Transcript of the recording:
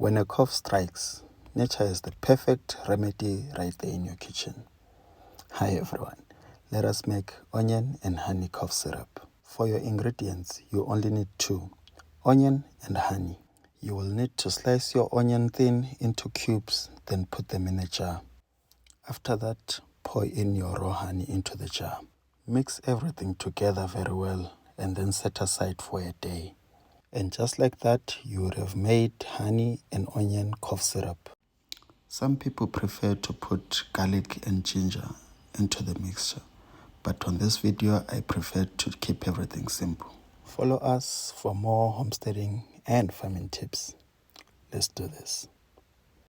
When a cough strikes, nature has the perfect remedy right there in your kitchen. Hi everyone, let us make onion and honey cough syrup. For your ingredients, you only need 2, onion and honey. You will need to slice your onion thin into cubes, then put them in a jar. After that, pour in your raw honey into the jar. Mix everything together very well and then set aside for a day. And just like that, you would have made honey and onion cough syrup. Some people prefer to put garlic and ginger into the mixture, but on this video, I prefer to keep everything simple. Follow us for more homesteading and farming tips. Let's do this.